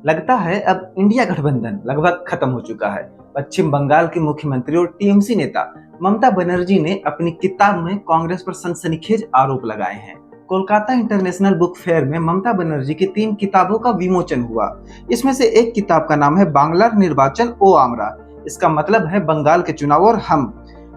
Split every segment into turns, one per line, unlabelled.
लगता है अब इंडिया गठबंधन लगभग खत्म हो चुका है। पश्चिम बंगाल की मुख्यमंत्री और टीएमसी नेता ममता बनर्जी ने अपनी किताब में कांग्रेस पर सनसनीखेज आरोप लगाए हैं। कोलकाता इंटरनेशनल बुक फेयर में ममता बनर्जी की 3 किताबों का विमोचन हुआ। इसमें से एक किताब का नाम है बांग्लार निर्वाचन ओ आमरा। इसका मतलब है बंगाल के चुनाव और हम।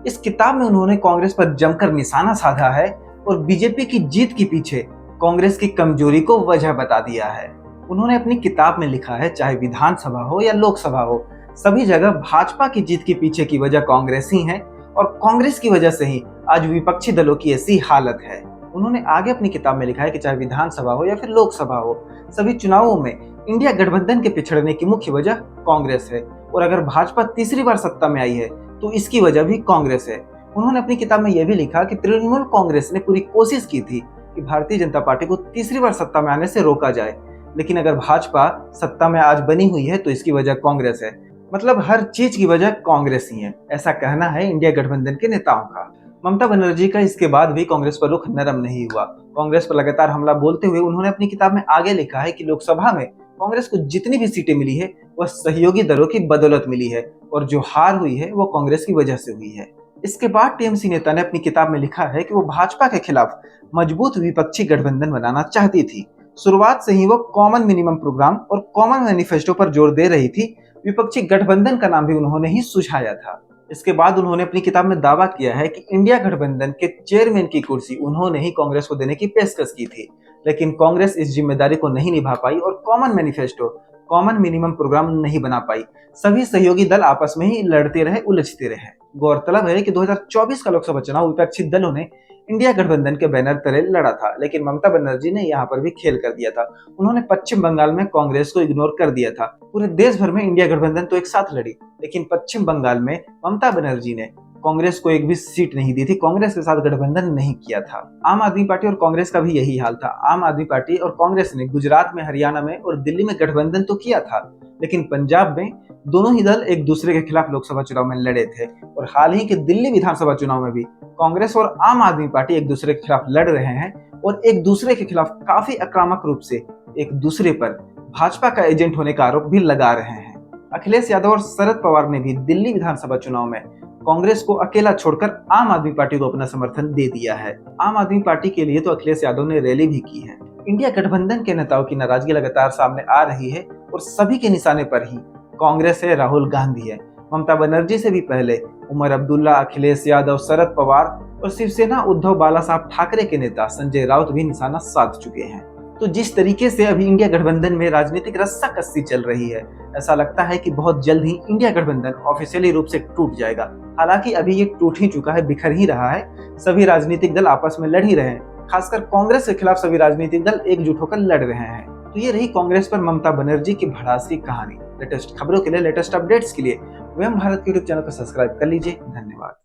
इस किताब में उन्होंने कांग्रेस पर जमकर निशाना साधा है और बीजेपी की जीत के पीछे कांग्रेस की कमजोरी को वजह बता दिया है। उन्होंने अपनी किताब में लिखा है, चाहे विधानसभा हो या लोकसभा हो, सभी जगह भाजपा की जीत के पीछे की वजह कांग्रेस ही है और कांग्रेस की वजह से ही आज विपक्षी दलों की ऐसी हालत है। उन्होंने आगे अपनी किताब में लिखा है कि चाहे विधानसभा हो या फिर लोकसभा हो, सभी चुनावों में इंडिया गठबंधन के पिछड़ने की मुख्य वजह कांग्रेस है और अगर भाजपा तीसरी बार सत्ता में आई है तो इसकी वजह भी कांग्रेस है। उन्होंने अपनी किताब में यह भी लिखा कि तृणमूल कांग्रेस ने पूरी कोशिश की थी कि भारतीय जनता पार्टी को तीसरी बार सत्ता में आने से रोका जाए, लेकिन अगर भाजपा सत्ता में आज बनी हुई है तो इसकी वजह कांग्रेस है। मतलब हर चीज की वजह कांग्रेस ही है, ऐसा कहना है इंडिया गठबंधन के नेताओं का। ममता बनर्जी का इसके बाद भी कांग्रेस पर रुख नरम नहीं हुआ। कांग्रेस पर लगातार हमला बोलते हुए उन्होंने अपनी किताब में आगे लिखा है कि लोकसभा में कांग्रेस को जितनी भी सीटें मिली है वह सहयोगी दलों की बदौलत मिली है और जो हार हुई है वो कांग्रेस की वजह से हुई है। इसके बाद टीएमसी नेता ने अपनी किताब में लिखा है कि वो भाजपा के खिलाफ मजबूत विपक्षी गठबंधन बनाना चाहती थी। शुरुआत से ही वो कॉमन मिनिमम प्रोग्राम और कॉमन मैनिफेस्टो पर जोर दे रही थी। विपक्षी गठबंधन का नाम भी उन्होंने ही सुझाया था। इसके बाद उन्होंने अपनी किताब में दावा किया है कि इंडिया गठबंधन के चेयरमैन की कुर्सी उन्होंने ही कांग्रेस को देने की पेशकश की थी, लेकिन कांग्रेस इस जिम्मेदारी को नहीं निभा पाई और common manifesto, common minimum programme नहीं बना पाई। सभी सहयोगी दल आपस में ही लड़ते रहे, उलझते रहे। गौरतलब है कि 2024 का लोकसभा चुनाव विपक्षी दलों ने इंडिया गठबंधन के बैनर तले लड़ा था, लेकिन ममता बनर्जी ने यहाँ पर भी खेल कर दिया था। उन्होंने पश्चिम बंगाल में कांग्रेस को इग्नोर कर दिया था। पूरे देश भर में इंडिया गठबंधन तो एक साथ लड़ी, लेकिन पश्चिम बंगाल में ममता बनर्जी ने कांग्रेस को एक भी सीट नहीं दी थी, कांग्रेस के साथ गठबंधन नहीं किया था। आम आदमी पार्टी और कांग्रेस का भी यही हाल था। आम आदमी पार्टी और कांग्रेस ने गुजरात में, हरियाणा में और दिल्ली में गठबंधन तो किया था, लेकिन पंजाब में दोनों ही दल एक दूसरे के खिलाफ लोकसभा चुनाव में लड़े थे और हाल ही के दिल्ली विधानसभा चुनाव में भी कांग्रेस और आम आदमी पार्टी एक दूसरे के खिलाफ लड़ रहे हैं और एक दूसरे के खिलाफ काफी आक्रामक रूप से एक दूसरे पर भाजपा का एजेंट होने का आरोप भी लगा रहे हैं। अखिलेश यादव और शरद पवार ने भी दिल्ली विधानसभा चुनाव में कांग्रेस को अकेला छोड़कर आम आदमी पार्टी को अपना समर्थन दे दिया है। आम आदमी पार्टी के लिए तो अखिलेश यादव ने रैली भी की है। इंडिया गठबंधन के नेताओं की नाराजगी लगातार सामने आ रही है और सभी के निशाने पर ही कांग्रेस है, राहुल गांधी है। ममता बनर्जी से भी पहले उमर अब्दुल्ला, अखिलेश यादव, शरद पवार और शिवसेना उद्धव बाला साहब ठाकरे के नेता संजय राउत भी निशाना साध चुके हैं। तो जिस तरीके से अभी इंडिया गठबंधन में राजनीतिक रस्साकसी चल रही है, ऐसा लगता है कि बहुत जल्द ही इंडिया गठबंधन ऑफिशियली रूप से टूट जाएगा। हालांकि अभी ये टूट ही चुका है, बिखर ही रहा है। सभी राजनीतिक दल आपस में लड़ ही रहे हैं। खासकर कांग्रेस के खिलाफ सभी राजनीतिक दल एकजुट होकर लड़ रहे हैं। तो ये रही कांग्रेस पर ममता बनर्जी की भड़ास की कहानी। लेटेस्ट खबरों के लिए, लेटेस्ट अपडेट्स के लिए वयम भारत के यूट्यूब चैनल को सब्सक्राइब कर लीजिए। धन्यवाद।